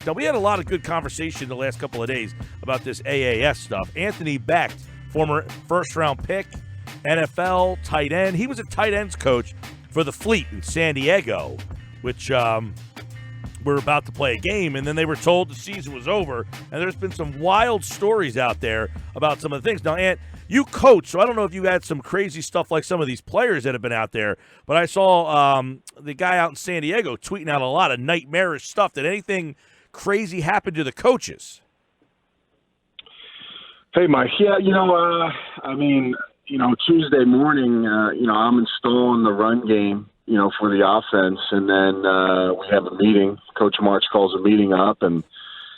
Now, we had a lot of good conversation the last couple of days about this AAF stuff. Anthony Becht, former first-round pick, NFL tight end. He was a tight ends coach for the Fleet in San Diego, which we're about to play a game, and then they were told the season was over. And there's been some wild stories out there about some of the things. Now, Ant, you coach, so I don't know if you had some crazy stuff like some of these players that have been out there, but I saw the guy out in San Diego tweeting out a lot of nightmarish stuff. Did anything crazy happen to the coaches? Hey, Mike. Yeah, Tuesday morning, I'm installing the run game, for the offense, and then we have a meeting. Coach March calls a meeting up and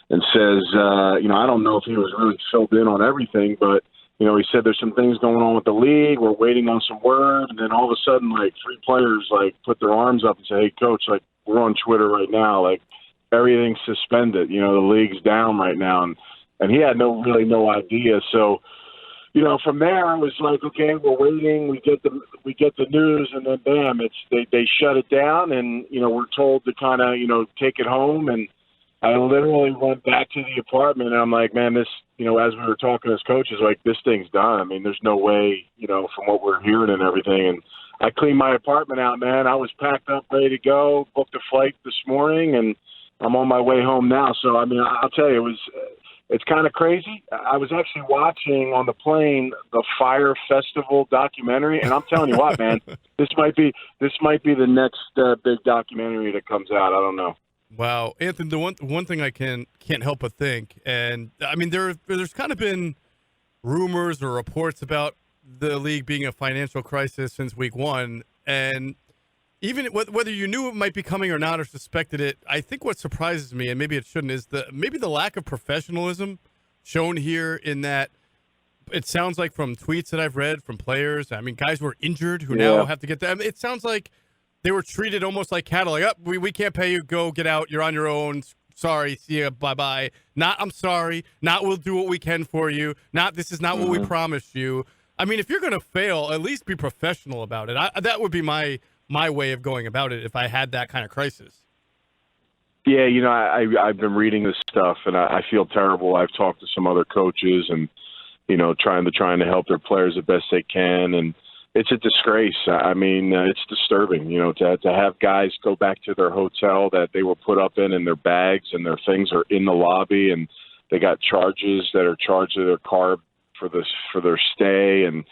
says, I don't know if he was really filled in on everything, but he said there's some things going on with the league. We're waiting on some word. And then all of a sudden, three players, put their arms up and say, hey, Coach, we're on Twitter right now. Everything's suspended. The league's down right now. And he had no idea. So, from there, I was like, okay, we're waiting. We get the news, and then, bam, they shut it down. And, we're told to kind of, take it home. And I literally went back to the apartment, and I'm like, man, this, as we were talking as coaches, this thing's done. I mean, there's no way, from what we're hearing and everything. And I cleaned my apartment out, man. I was packed up, ready to go, booked a flight this morning, and I'm on my way home now. So, I mean, I'll tell you, it's kind of crazy. I was actually watching on the plane the Fire Festival documentary, and I'm telling you what, man, this might be the next big documentary that comes out. I don't know. Wow, Anthony, the one thing I can't help but think, and I mean there's kind of been rumors or reports about the league being a financial crisis since week one, and even whether you knew it might be coming or not or suspected it, I think what surprises me, and maybe it shouldn't, is maybe the lack of professionalism shown here in that it sounds like from tweets that I've read from players, I mean guys were injured who now have to get that. I mean, it sounds like they were treated almost like cattle. Like, we can't pay you. Go, get out. You're on your own. Sorry. See ya. Bye-bye. Not, I'm sorry. Not, we'll do what we can for you. Not, this is not what we promised you. I mean, if you're going to fail, at least be professional about it. That would be my way of going about it if I had that kind of crisis. Yeah, I've been reading this stuff, and I feel terrible. I've talked to some other coaches and, trying to help their players the best they can, and it's a disgrace. I mean, it's disturbing, to have guys go back to their hotel that they were put up in, and their bags and their things are in the lobby, and they got charges that are charged to their car for their stay. And,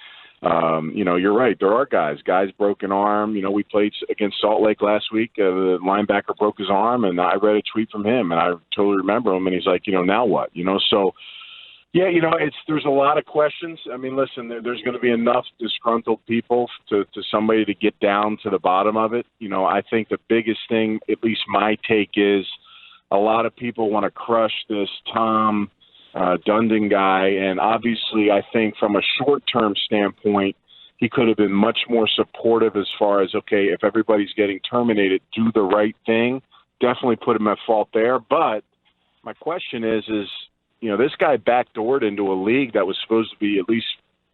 you're right. There are guys broke an arm. We played against Salt Lake last week. The linebacker broke his arm, and I read a tweet from him, and I totally remember him. And he's like, now what? So. Yeah, there's a lot of questions. I mean, listen, there's going to be enough disgruntled people to somebody to get down to the bottom of it. I think the biggest thing, at least my take, is a lot of people want to crush this Tom Dundon guy. And obviously, I think from a short-term standpoint, he could have been much more supportive as far as, okay, if everybody's getting terminated, do the right thing. Definitely put him at fault there. But my question is this guy backdoored into a league that was supposed to be, at least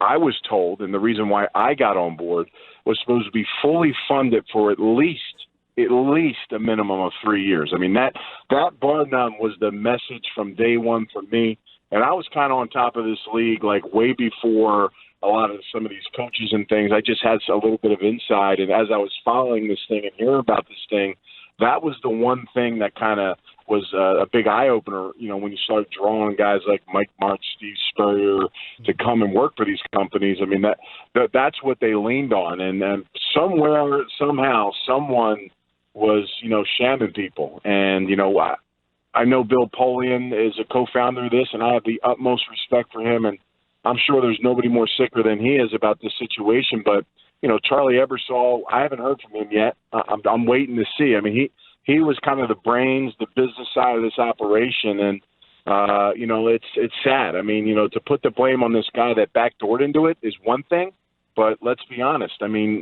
I was told, and the reason why I got on board, was supposed to be fully funded for at least a minimum of 3 years. I mean, that bar none was the message from day one for me. And I was kind of on top of this league way before a lot of some of these coaches and things. I just had a little bit of insight. And as I was following this thing and hearing about this thing, that was the one thing that kind of was a big eye-opener, when you started drawing guys like Mike March, Steve Spurrier to come and work for these companies. I mean, that's what they leaned on. And then somewhere, somehow, someone was, shamming people. And, I know Bill Polian is a co-founder of this, and I have the utmost respect for him. And I'm sure there's nobody more sicker than he is about this situation. But, Charlie Ebersol, I haven't heard from him yet. I'm waiting to see. I mean, he was kind of the brains, the business side of this operation. And, it's sad. I mean, to put the blame on this guy that backdoored into it is one thing. But let's be honest. I mean,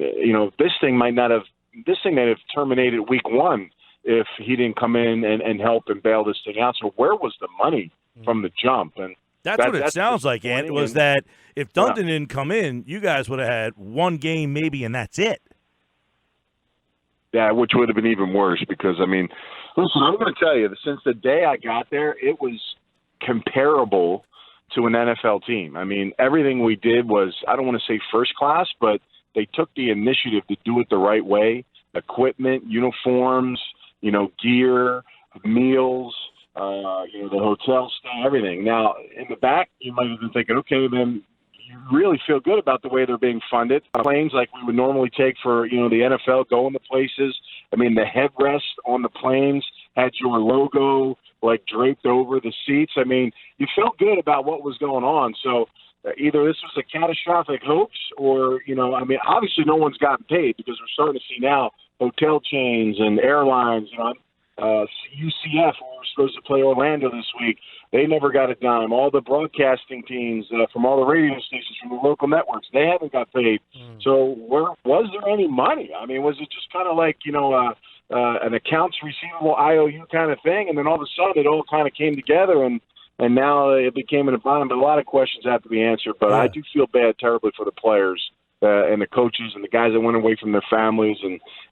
this thing might have terminated week one if he didn't come in and help and bail this thing out. So where was the money from the jump? And that's what it sounds like, Ant. It was that if Dundon didn't come in, you guys would have had one game maybe, and that's it. Yeah, which would have been even worse because, I mean, Listen, I'm going to tell you, since the day I got there, it was comparable to an NFL team. I mean, everything we did was, I don't want to say first class, but they took the initiative to do it the right way. Equipment, uniforms, gear, meals, the hotel stay, everything. Now, in the back, you might have been thinking, okay, then you really feel good about the way they're being funded. Planes like we would normally take for, the NFL going to places. I mean, the headrest on the planes had your logo, like, draped over the seats. I mean, you felt good about what was going on. So either this was a catastrophic hoax or, obviously no one's gotten paid because we're starting to see now hotel chains and airlines, UCF, who were supposed to play Orlando this week, they never got a dime. All the broadcasting teams from all the radio stations, from the local networks, they haven't got paid. So was there any money? I mean, was it just kind of like, an accounts receivable IOU kind of thing? And then all of a sudden it all kind of came together and now it became an environment. But a lot of questions have to be answered. But I do feel bad terribly for the players and the coaches and the guys that went away from their families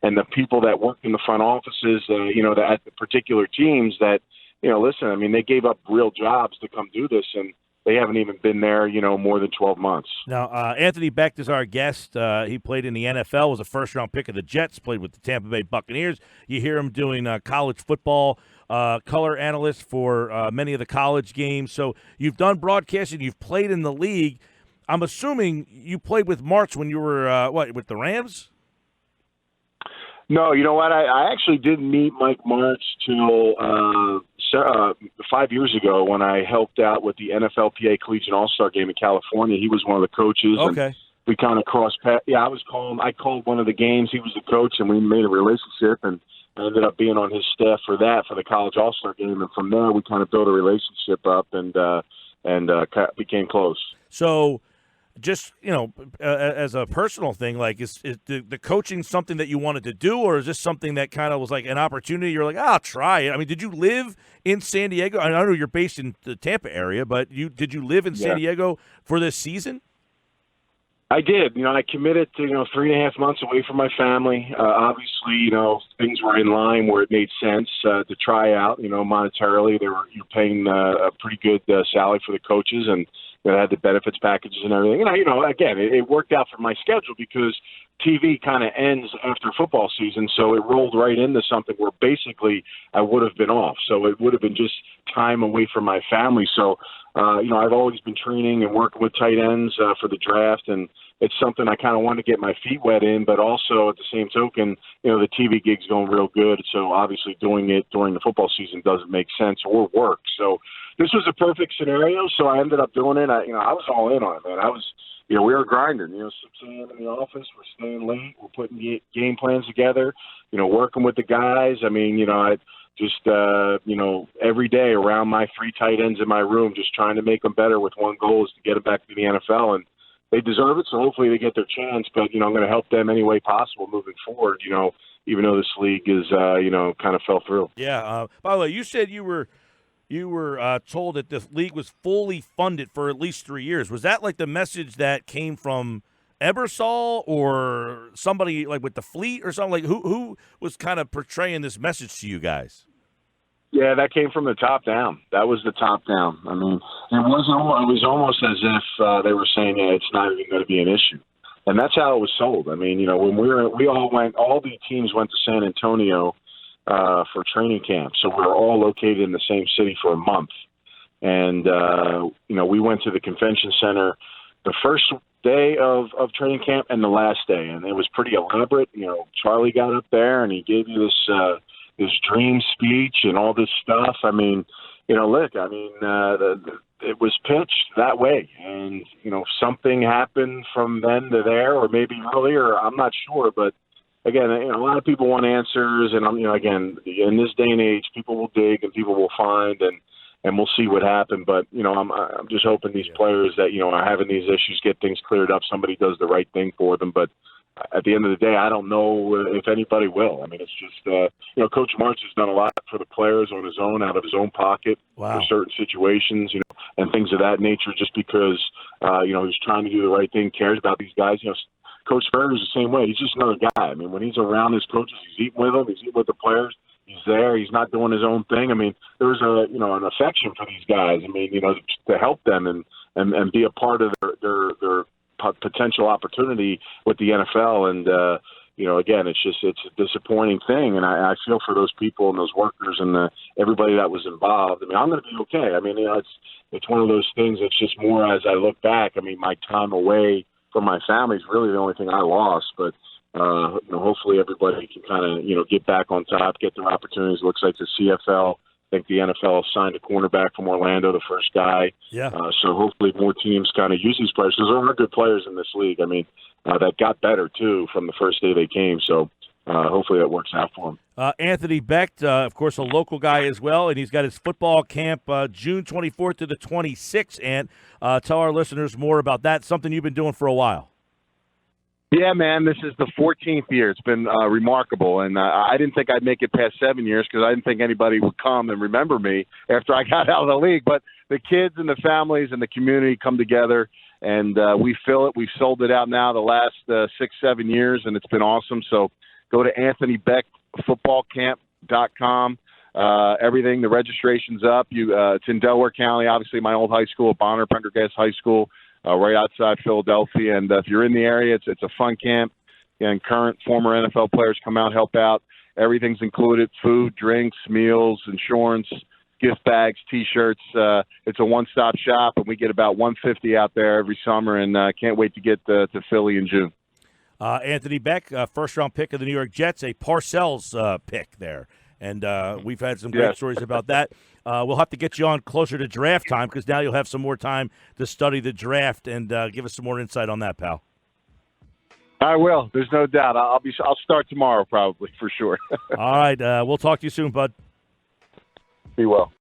and the people that worked in the front offices, at the particular teams that, listen, I mean, they gave up real jobs to come do this, and they haven't even been there, more than 12 months. Now, Anthony Becht is our guest. He played in the NFL, was a first-round pick of the Jets, played with the Tampa Bay Buccaneers. You hear him doing college football color analyst for many of the college games. So you've done broadcasting, you've played in the league. I'm assuming you played with Martz when you were, with the Rams? No, you know what? I actually didn't meet Mike Martz till 5 years ago when I helped out with the NFLPA Collegiate All-Star Game in California. He was one of the coaches. Okay. And we kind of crossed paths. Yeah, I called one of the games. He was the coach, and we made a relationship, and I ended up being on his staff for the College All-Star Game. And from there, we kind of built a relationship up and became close. So just, as a personal thing, like, is the coaching something that you wanted to do, or is this something that kind of was like an opportunity? You're like, I'll try it. I mean, did you live in San Diego? I know you're based in the Tampa area, but did you live in San Diego for this season? I did. I committed to, 3.5 months away from my family. Obviously, things were in line where it made sense to try out, monetarily. You're paying a pretty good salary for the coaches, and that had the benefits packages and everything. And, again, it worked out for my schedule because TV kind of ends after football season, so it rolled right into something where basically I would have been off. So it would have been just time away from my family. So, I've always been training and working with tight ends for the draft, and it's something I kind of want to get my feet wet in, but also at the same token, the TV gig's going real good. So obviously doing it during the football season doesn't make sense or work. So this was a perfect scenario. So I ended up doing it. I was all in on it, man. We were grinding, 6 a.m. in the office. We're staying late. We're putting game plans together, working with the guys. I mean, I just, every day around my 3 tight ends in my room, just trying to make them better with one goal is to get them back to the NFL. And they deserve it, so hopefully they get their chance. But, I'm going to help them any way possible moving forward, even though this league is, kind of fell through. Yeah. By the way, you said you were told that the league was fully funded for at least 3 years. Was that like the message that came from Ebersol or somebody like with the fleet or something? Like who was kind of portraying this message to you guys? Yeah, that came from the top down. That was the top down. I mean, it was almost as if they were saying, it's not even going to be an issue. And that's how it was sold. I mean, when all the teams went to San Antonio for training camp. So we were all located in the same city for a month. And, we went to the convention center the first day of training camp and the last day. And it was pretty elaborate. Charlie got up there and he gave you this dream speech and all this stuff. I mean, look, it was pitched that way. And, something happened from then to there or maybe earlier. I'm not sure. But, again, a lot of people want answers. And, again, in this day and age, people will dig and people will find and we'll see what happened. But, I'm just hoping these players that, are having these issues get things cleared up. Somebody does the right thing for them. But at the end of the day, I don't know if anybody will. I mean, it's just, Coach Martz has done a lot for the players on his own, out of his own pocket for certain situations, and things of that nature just because, he's trying to do the right thing, cares about these guys. Coach Berger's the same way. He's just another guy. I mean, when he's around his coaches, he's eating with them, he's eating with the players. He's there. He's not doing his own thing. I mean, there's an affection for these guys. I mean, to help them and be a part of their potential opportunity with the NFL. And, again, it's a disappointing thing. And I feel for those people and those workers and everybody that was involved. I mean, I'm going to be okay. I mean, it's one of those things that's just more as I look back. I mean, my time away from my family is really the only thing I lost. But, hopefully everybody can kind of, get back on top, get their opportunities. It looks like the CFL, I think the NFL signed a cornerback from Orlando, the first guy. Yeah. So hopefully more teams kind of use these players. Because there are good players in this league. I mean, that got better, too, from the first day they came. So hopefully that works out for them. Anthony Becht, of course, a local guy as well, and he's got his football camp June 24th to the 26th. And tell our listeners more about that, something you've been doing for a while. Yeah, man, this is the 14th year. It's been remarkable, and I didn't think I'd make it past 7 years because I didn't think anybody would come and remember me after I got out of the league. But the kids and the families and the community come together, and we fill it. We've sold it out now the last 6-7 years, and it's been awesome. So go to AnthonyBechtFootballCamp.com. Everything, the registration's up. It's in Delaware County, obviously my old high school, Bonner Pendergast High School. Right outside Philadelphia, and if you're in the area, it's a fun camp. And current, former NFL players come out, help out. Everything's included: food, drinks, meals, insurance, gift bags, T-shirts. It's a one-stop shop, and we get about 150 out there every summer. And can't wait to get to Philly in June. Anthony Becht, first-round pick of the New York Jets, a Parcells pick there. And we've had some great stories about that. We'll have to get you on closer to draft time because now you'll have some more time to study the draft and give us some more insight on that, pal. I will. There's no doubt. I'll start tomorrow probably for sure. All right. We'll talk to you soon, bud. Be well.